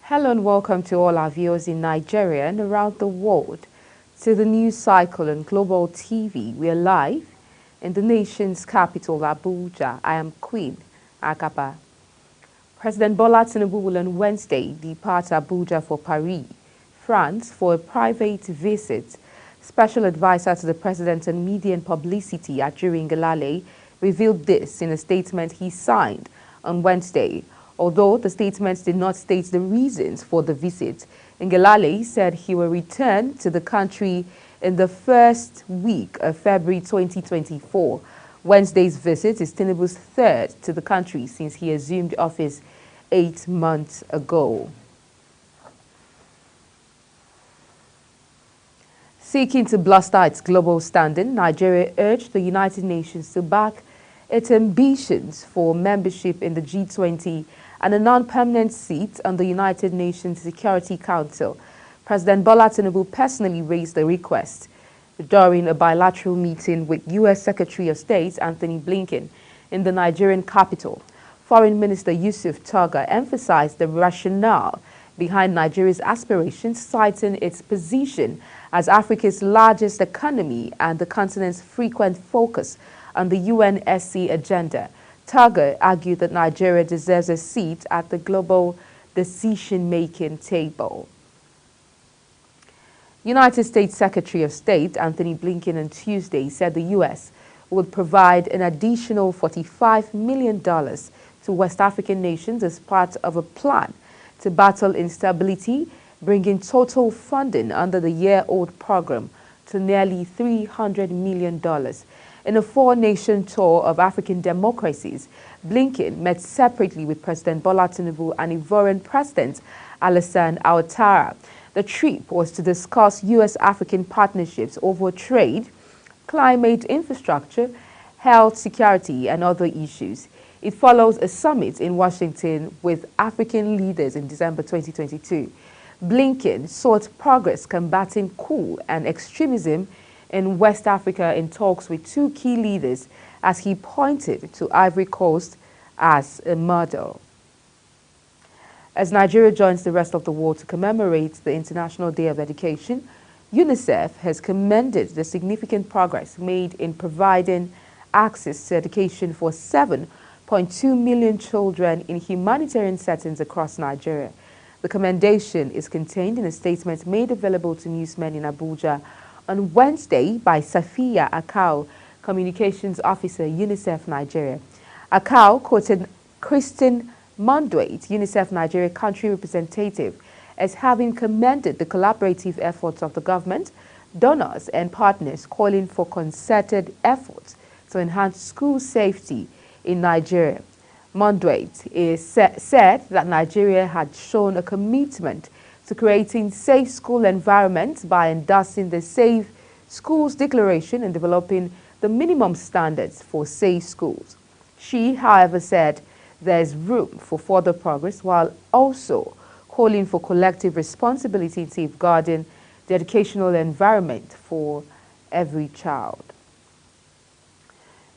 Hello and welcome to all our viewers in Nigeria and around the world to the news cycle on Global TV. We are live in the nation's capital, Abuja. I am Queen Akapa. President Bola Tinubu will on Wednesday depart Abuja for Paris, France for a private visit. Special advisor to the president on media and publicity, Ajuri Ngelale, revealed this in a statement he signed on Wednesday. Although the statement did not state the reasons for the visit, Ngelale said he will return to the country in the first week of February 2024. Wednesday's visit is Tinubu's third to the country since he assumed office 8 months ago. Seeking to bolster its global standing, Nigeria urged the United Nations to back its ambitions for membership in the G20 and a non-permanent seat on the United Nations Security Council. President Bola Tinubu personally raised the request during a bilateral meeting with U.S. Secretary of State Anthony Blinken in the Nigerian capital. Foreign Minister Yusuf Tuggar emphasized the rationale behind Nigeria's aspirations, citing its position as Africa's largest economy and the continent's frequent focus on the UNSC agenda. Tuggar argued that Nigeria deserves a seat at the global decision-making table. United States Secretary of State Anthony Blinken on Tuesday said the U.S. would provide an additional $45 million to West African nations as part of a plan to battle instability, bringing total funding under the year-old program to nearly $300 million. In a four-nation tour of African democracies, Blinken met separately with President Bola Tinubu and Ivorian President Alassane Ouattara. The trip was to discuss U.S.-African partnerships over trade, climate infrastructure, health security, and other issues. It follows a summit in Washington with African leaders in December 2022. Blinken sought progress combating coup and extremism in West Africa in talks with two key leaders as he pointed to Ivory Coast as a model. As Nigeria joins the rest of the world to commemorate the International Day of Education, UNICEF has commended the significant progress made in providing access to education for 7.2 million children in humanitarian settings across Nigeria. The commendation is contained in a statement made available to newsmen in Abuja on Wednesday by Safiya Akau, Communications Officer, UNICEF Nigeria. Akau quoted Christine Mondwait, UNICEF Nigeria country representative, as having commended the collaborative efforts of the government, donors and partners, calling for concerted efforts to enhance school safety in Nigeria. Mondwait said that Nigeria had shown a commitment to creating safe school environments by endorsing the Safe Schools Declaration and developing the minimum standards for safe schools. She, however, said there is room for further progress while also calling for collective responsibility in safeguarding the educational environment for every child.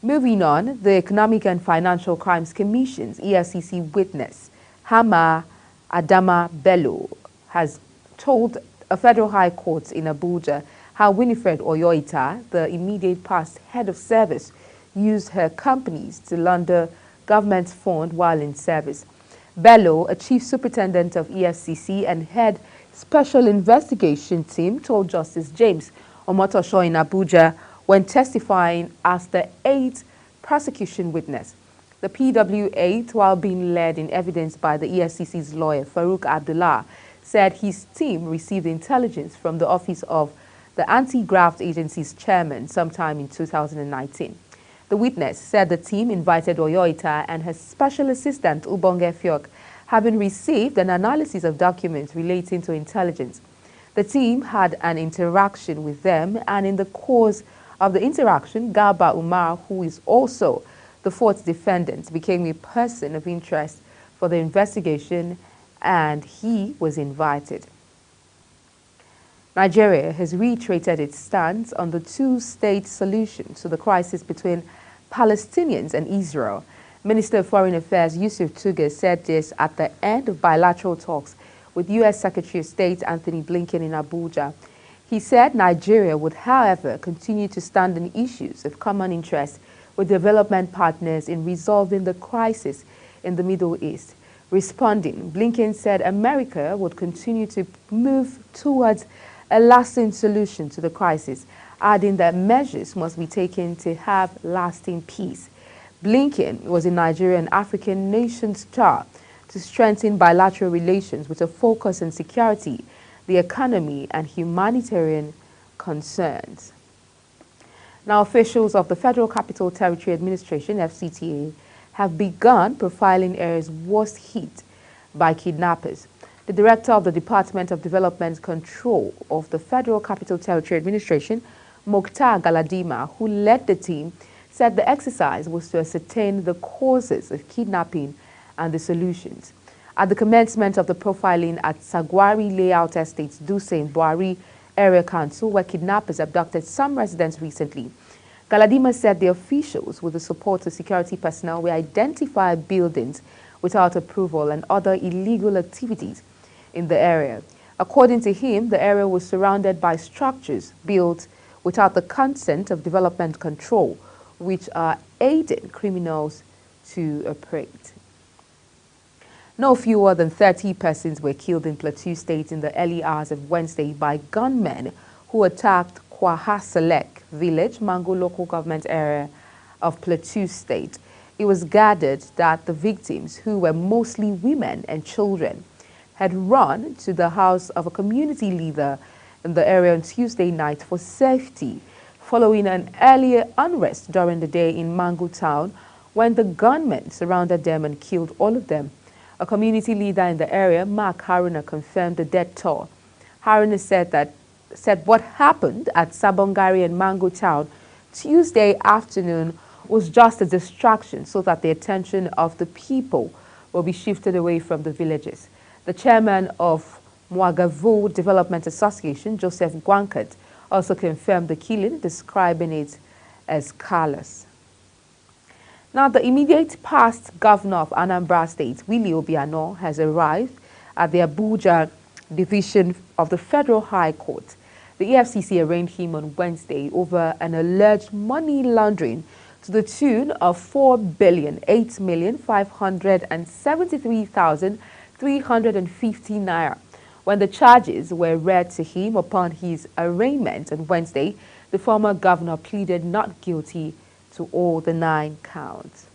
Moving on, the Economic and Financial Crimes Commission's EFCC witness, Hama Adama Bello, has told a federal high court in Abuja how Winifred Oyoita, the immediate past head of service, used her companies to launder government funds while in service. Bello, a chief superintendent of EFCC and head special investigation team, told Justice James Omotosho in Abuja when testifying as the 8th prosecution witness. The PW8, while being led in evidence by the EFCC's lawyer Farouk Abdullah, said his team received intelligence from the office of the Anti-Graft Agency's chairman sometime in 2019. The witness said the team invited Oyoita and her special assistant Ubonge Fiok, having received an analysis of documents relating to intelligence. The team had an interaction with them, and in the course of the interaction, Garba Umar, who is also the fourth defendant, became a person of interest for the investigation, and he was invited. Nigeria has reiterated its stance on the two-state solution to the crisis between Palestinians and Israel. Minister of Foreign Affairs Yusuf Tuggar said this at the end of bilateral talks with U.S. Secretary of State Anthony Blinken in Abuja. He said Nigeria would, however, continue to stand on issues of common interest with development partners in resolving the crisis in the Middle East. Responding, Blinken said America would continue to move towards a lasting solution to the crisis, adding that measures must be taken to have lasting peace. Blinken was in Nigeria and African nations tour to strengthen bilateral relations with a focus on security, the economy, and humanitarian concerns. Now, officials of the Federal Capital Territory Administration, FCTA, have begun profiling areas worst hit by kidnappers. The director of the Department of Development Control of the Federal Capital Territory Administration, Mokhtar Galadima, who led the team, said the exercise was to ascertain the causes of kidnapping and the solutions. At the commencement of the profiling at Sagwari Layout Estates, Dutse in Buhari Area Council, where kidnappers abducted some residents recently, Galadima said the officials, with the support of security personnel, will identify buildings without approval and other illegal activities in the area. According to him, the area was surrounded by structures built without the consent of development control, which are aiding criminals to operate. No fewer than 30 persons were killed in Plateau State in the early hours of Wednesday by gunmen who attacked Kwahasalek village, Mango local government area of Plateau State. It was gathered that the victims, who were mostly women and children, had run to the house of a community leader in the area on Tuesday night for safety, following an earlier unrest during the day in Mango town when the gunmen surrounded them and killed all of them. A community leader in the area, Mark Haruna, confirmed the death toll. Haruna said what happened at Sabongari and Mango town Tuesday afternoon was just a distraction so that the attention of the people will be shifted away from the villages. The chairman of Mwagavu Development Association, Joseph Gwankat, also confirmed the killing, describing it as callous. Now, the immediate past governor of Anambra State, Willie Obiano, has arrived at the Abuja division of the Federal High Court. The EFCC arraigned him on Wednesday over an alleged money laundering to the tune of 4,08,573,350 naira. When the charges were read to him upon his arraignment on Wednesday, the former governor pleaded not guilty to all the 9 counts.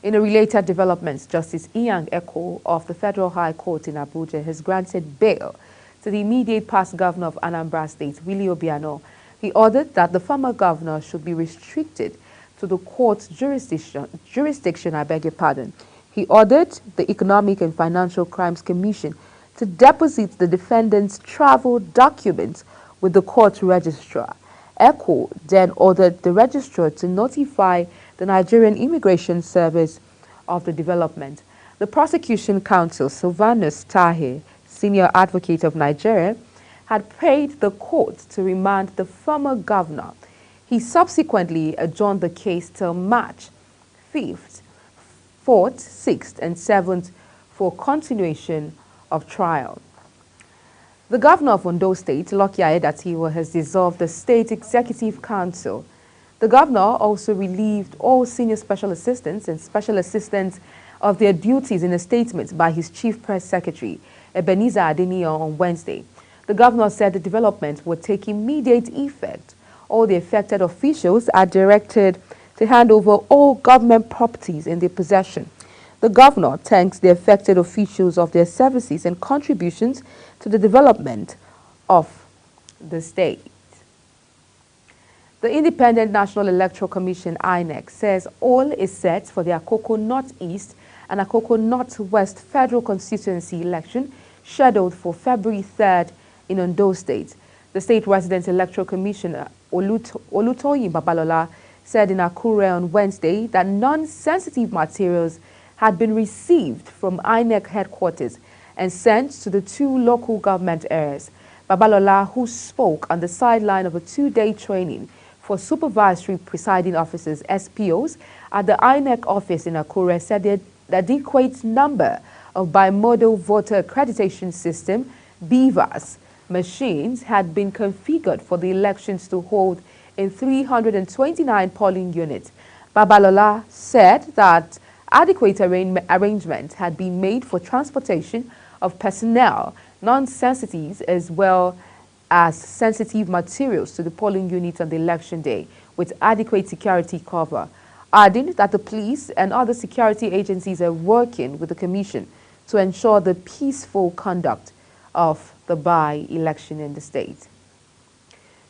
In a related development, Justice Inyang Eko of the Federal High Court in Abuja has granted bail to the immediate past governor of Anambra State, Willie Obiano. He ordered that the former governor should be restricted to the court's jurisdiction, I beg your pardon. He ordered the Economic and Financial Crimes Commission to deposit the defendant's travel documents with the court registrar. ECHO then ordered the registrar to notify the Nigerian Immigration Service of the development. The prosecution counsel, Sylvanus Tahir, senior advocate of Nigeria, had prayed the court to remand the former governor. He subsequently adjourned the case till March 5th, 4th, 6th, and 7th for continuation of trial. The governor of Ondo State, Lucky Aiyedatiwa, has dissolved the State Executive Council. The governor also relieved all senior special assistants and special assistants of their duties in a statement by his chief press secretary, Ebenezer Adeniyi, on Wednesday. The governor said the development would take immediate effect. All the affected officials are directed to hand over all government properties in their possession. The governor thanks the affected officials of their services and contributions to the development of the state. The Independent National Electoral Commission, INEC, says all is set for the Akoko Northeast and Akoko Northwest Federal Constituency election scheduled for February 3rd in Ondo State. The State Resident Electoral Commissioner, Olutoyin Babalola, said in Akure on Wednesday that non-sensitive materials had been received from INEC headquarters and sent to the 2 local government areas. Babalola, who spoke on the sideline of a 2-day training for supervisory presiding officers, SPOs, at the INEC office in Akure, said that the adequate number of bimodal voter accreditation system, BVAS, machines had been configured for the elections to hold in 329 polling units. Babalola said that adequate arrangements had been made for transportation of personnel, non-sensitives, as well as sensitive materials to the polling units on the election day, with adequate security cover, adding that the police and other security agencies are working with the Commission to ensure the peaceful conduct of the by-election in the state.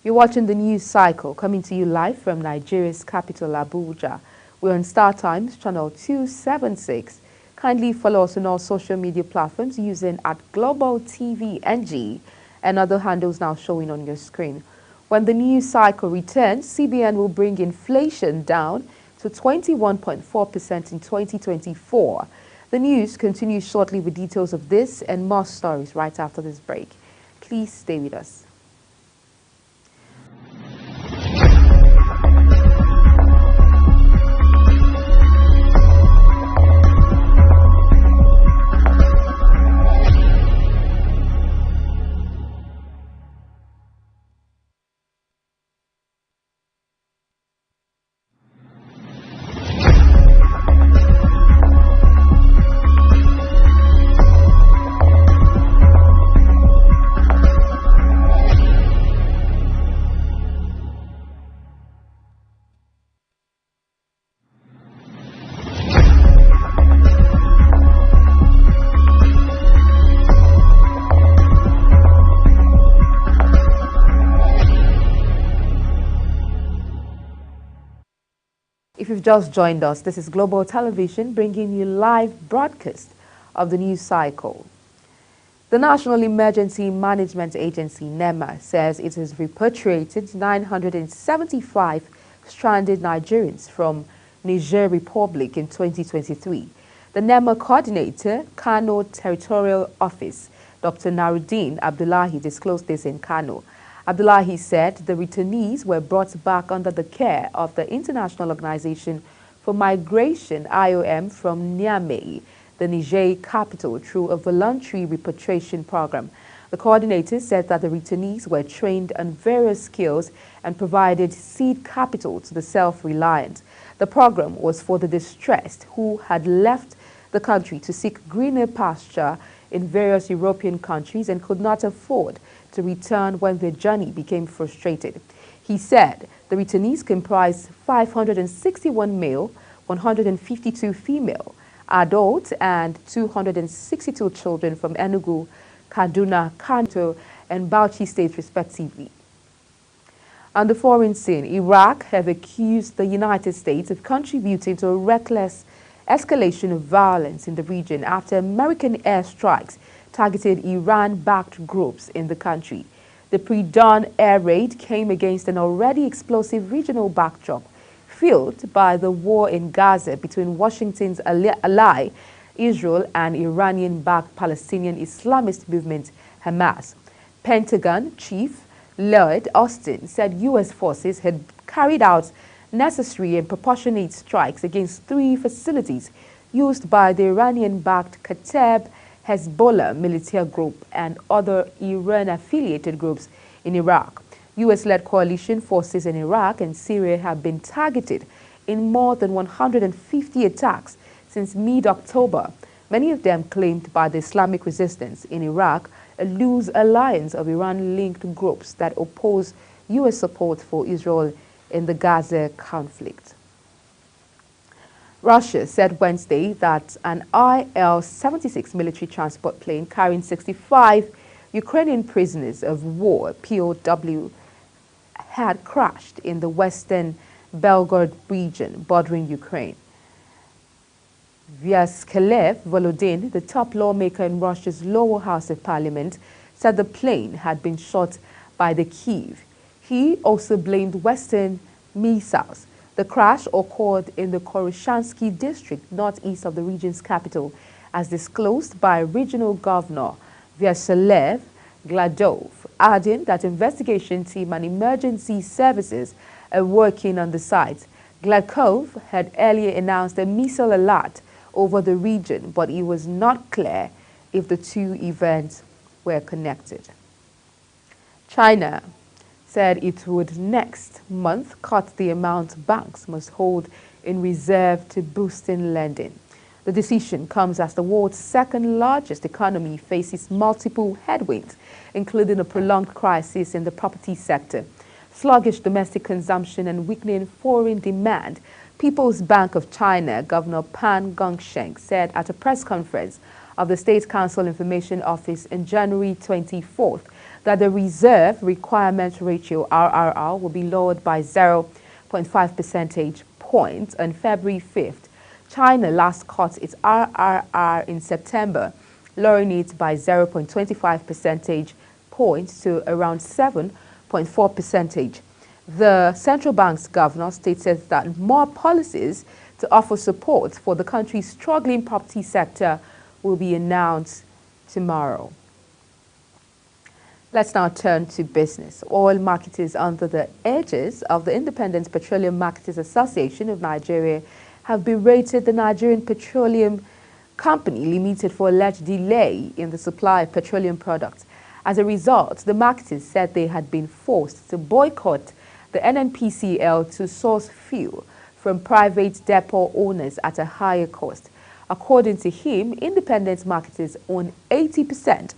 You're watching the news cycle coming to you live from Nigeria's capital, Abuja. We're on Star Times, channel 276. Kindly follow us on all social media platforms using @Global TV NG and other handles now showing on your screen. When the news cycle returns, CBN will bring inflation down to 21.4% in 2024. The news continues shortly with details of this and more stories right after this break. Please stay with us. If you've just joined us, this is Global Television bringing you live broadcast of the news cycle. The National Emergency Management Agency, NEMA, says it has repatriated 975 stranded Nigerians from Niger Republic in 2023. The NEMA coordinator, Kano Territorial Office, Dr. Naruddin Abdullahi, disclosed this in Kano. Abdullahi said the returnees were brought back under the care of the International Organization for Migration, IOM, from Niamey, the Niger capital, through a voluntary repatriation program. The coordinator said that the returnees were trained on various skills and provided seed capital to the self-reliant. The program was for the distressed who had left the country to seek greener pasture in various European countries and could not afford to return when their journey became frustrated. He said the returnees comprised 561 male, 152 female, adults, and 262 children from Enugu, Kaduna, Kano, and Bauchi states respectively. On the foreign scene, Iraq have accused the United States of contributing to a reckless escalation of violence in the region after American airstrikes targeted Iran-backed groups in the country. The pre-dawn air raid came against an already explosive regional backdrop fueled by the war in Gaza between Washington's ally, Israel, and Iranian-backed Palestinian Islamist movement, Hamas. Pentagon Chief Lloyd Austin said U.S. forces had carried out necessary and proportionate strikes against 3 facilities used by the Iranian-backed Kata'ib Hezbollah military group and other Iran-affiliated groups in Iraq. U.S.-led coalition forces in Iraq and Syria have been targeted in more than 150 attacks since mid-October, many of them claimed by the Islamic resistance in Iraq, a loose alliance of Iran-linked groups that oppose U.S. support for Israel in the Gaza conflict. Russia said Wednesday that an Il-76 military transport plane carrying 65 Ukrainian prisoners of war, POW, had crashed in the western Belgorod region bordering Ukraine. Vyacheslav Volodin, the top lawmaker in Russia's lower house of parliament, said the plane had been shot by the Kyiv. He also blamed Western missiles. The crash occurred in the Koroshansky district, northeast of the region's capital, as disclosed by regional governor Vyacheslav Gladov, adding that investigation team and emergency services are working on the site. Gladkov had earlier announced a missile alert over the region, but it was not clear if the two events were connected. China said it would next month cut the amount banks must hold in reserve to boosting lending. The decision comes as the world's second largest economy faces multiple headwinds, including a prolonged crisis in the property sector, sluggish domestic consumption, and weakening foreign demand. People's Bank of China Governor Pan Gongsheng said at a press conference of the State Council Information Office on January 24th that the reserve requirement ratio RRR will be lowered by 0.5 percentage points on February 5th. China last cut its RRR in September, lowering it by 0.25 percentage points to around 7.4%. The central bank's governor stated that more policies to offer support for the country's struggling property sector will be announced tomorrow. Let's now turn to business. Oil marketers under the aegis of the Independent Petroleum Marketers Association of Nigeria have berated the Nigerian Petroleum Company Limited for alleged delay in the supply of petroleum products. As a result, the marketers said they had been forced to boycott the NNPCL to source fuel from private depot owners at a higher cost. According to him, independent marketers own 80%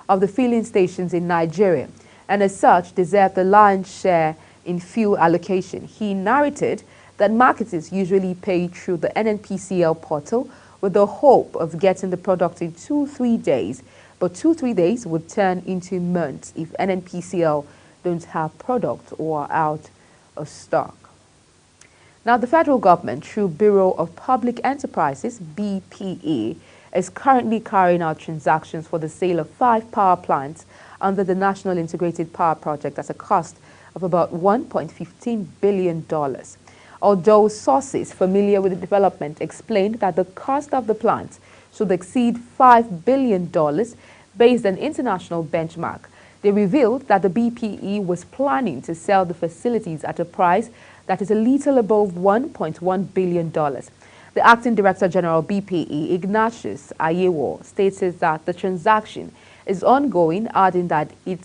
of the filling stations in Nigeria and as such deserve the lion's share in fuel allocation. He narrated that marketers usually pay through the NNPCL portal with the hope of getting the product in 2-3 days, but 2-3 days would turn into months if NNPCL don't have product or are out of stock. Now, the federal government, through Bureau of Public Enterprises, BPE, is currently carrying out transactions for the sale of 5 power plants under the National Integrated Power Project at a cost of about $1.15 billion. Although sources familiar with the development explained that the cost of the plant should exceed $5 billion based on international benchmark, they revealed that the BPE was planning to sell the facilities at a price that is a little above $1.1 billion. The Acting Director General BPE, Ignatius Ayewo, stated that the transaction is ongoing, adding that it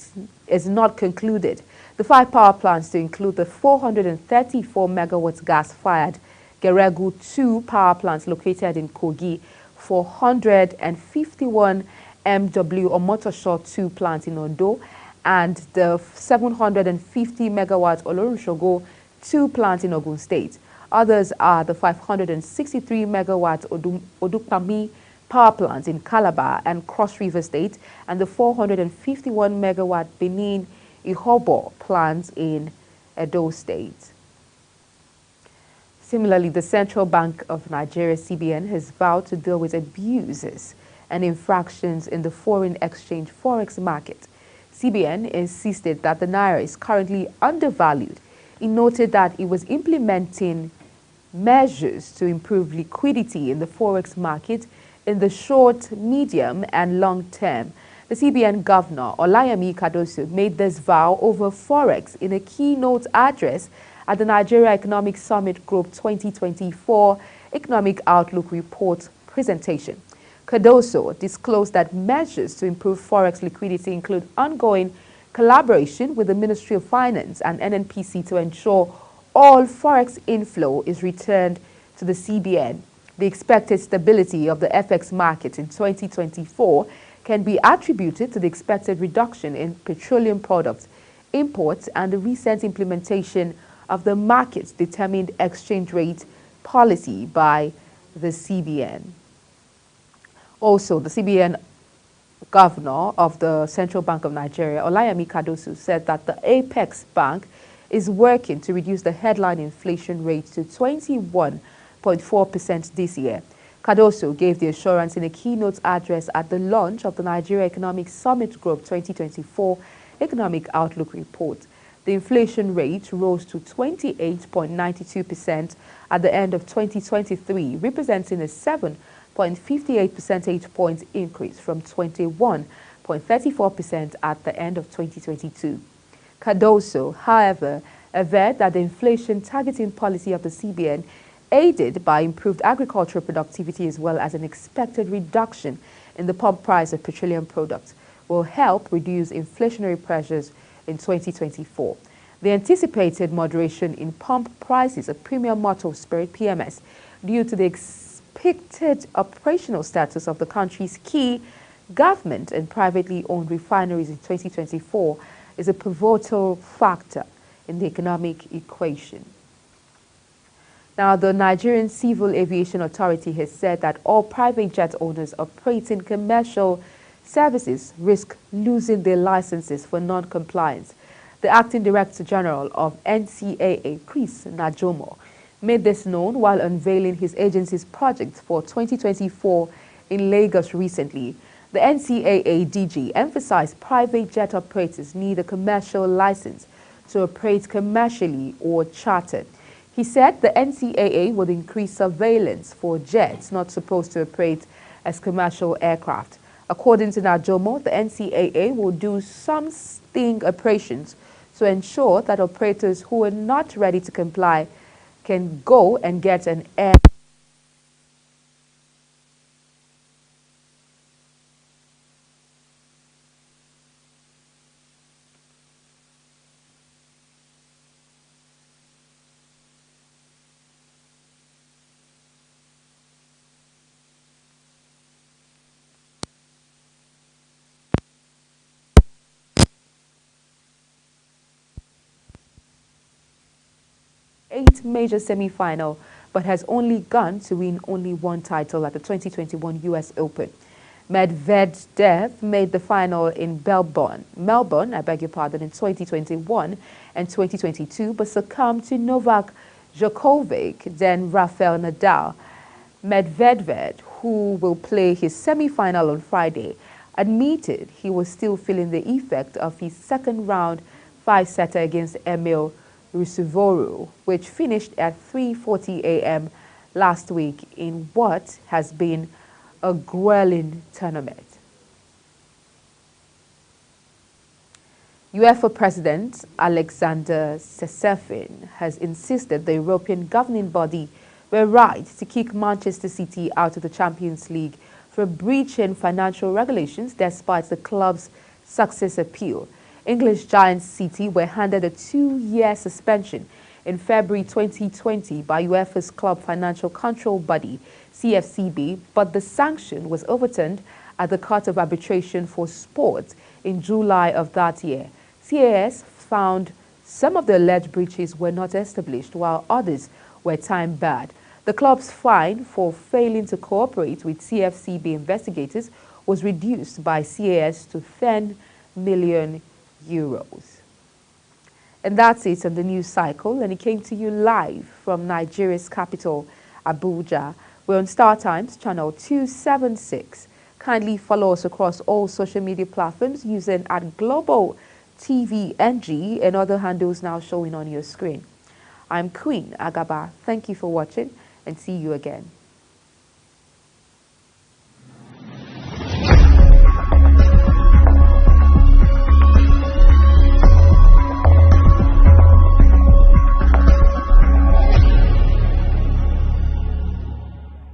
is not concluded. The 5 power plants, to include the 434 megawatts gas-fired Geregu 2 power plants located in Kogi, 451 MW Omotosho 2 plant in Ondo, and the 750 megawatt Olorunshogo 2 plant in Ogun State. Others are the 563 megawatt Odukpami power plant in Calabar and Cross River State, and the 451 megawatt Benin Ihobo plant in Edo State. Similarly, the Central Bank of Nigeria, CBN, has vowed to deal with abuses and infractions in the foreign exchange forex market. CBN insisted that the naira is currently undervalued. It noted that it was implementing measures to improve liquidity in the forex market in the short, medium, and long term. The CBN Governor, Olayemi Kadoso, made this vow over forex in a keynote address at the Nigeria Economic Summit Group 2024 Economic Outlook Report presentation. Kadoso disclosed that measures to improve forex liquidity include ongoing collaboration with the Ministry of Finance and NNPC to ensure all forex inflow is returned to the CBN. The expected stability of the FX market in 2024 can be attributed to the expected reduction in petroleum products imports and the recent implementation of the market-determined exchange rate policy by the CBN. Also, the CBN Governor of the Central Bank of Nigeria, Olayemi Kadoso, said that the Apex Bank is working to reduce the headline inflation rate to 21.4% this year. Kadoso gave the assurance in a keynote address at the launch of the Nigeria Economic Summit Group 2024 Economic Outlook Report. The inflation rate rose to 28.92% at the end of 2023, representing a 7.58 percentage point increase from 21.34% at the end of 2022. Kadoso, however, averred that the inflation targeting policy of the CBN aided by improved agricultural productivity as well as an expected reduction in the pump price of petroleum products, will help reduce inflationary pressures in 2024. The anticipated moderation in pump prices of premium motor spirit (PMS) due to the expected operational status of the country's key government and privately owned refineries in 2024 is a pivotal factor in the economic equation. Now, the Nigerian Civil Aviation Authority has said that all private jet owners operating commercial services risk losing their licenses for non-compliance. The Acting Director General of NCAA, Chris Najomo, made this known while unveiling his agency's project for 2024 in Lagos recently. The NCAA DG emphasized private jet operators need a commercial license to operate commercially or chartered. He said the NCAA would increase surveillance for jets not supposed to operate as commercial aircraft. According to Najomo, the NCAA will do some sting operations to ensure that operators who are not ready to comply can go and get an air. Eight major semi-final, but has only gone to win only one title at the 2021 US Open. Medvedev made the final in Melbourne, I beg your pardon, in 2021 and 2022, but succumbed to Novak Djokovic, then Rafael Nadal. Medvedev, who will play his semi-final on Friday, admitted he was still feeling the effect of his second-round five-setter against Emil Ruusuvuori, which finished at 3:40 a.m. last week in what has been a grueling tournament. UEFA President Alexander Sesefin has insisted the European governing body were right to kick Manchester City out of the Champions League for breaching financial regulations despite the club's success appeal. English giant City were handed a 2-year suspension in February 2020 by UEFA's club financial control body, CFCB, but the sanction was overturned at the Court of Arbitration for Sport in July of that year. CAS found some of the alleged breaches were not established, while others were time-barred. The club's fine for failing to cooperate with CFCB investigators was reduced by CAS to 10 million euros. And that's it on the news cycle, and it came to you live from Nigeria's capital, Abuja. We're on Star Times, channel 276. Kindly follow us across all social media platforms using @Global TV NG and other handles now showing on your screen. I'm Queen Agaba. Thank you for watching and see you again.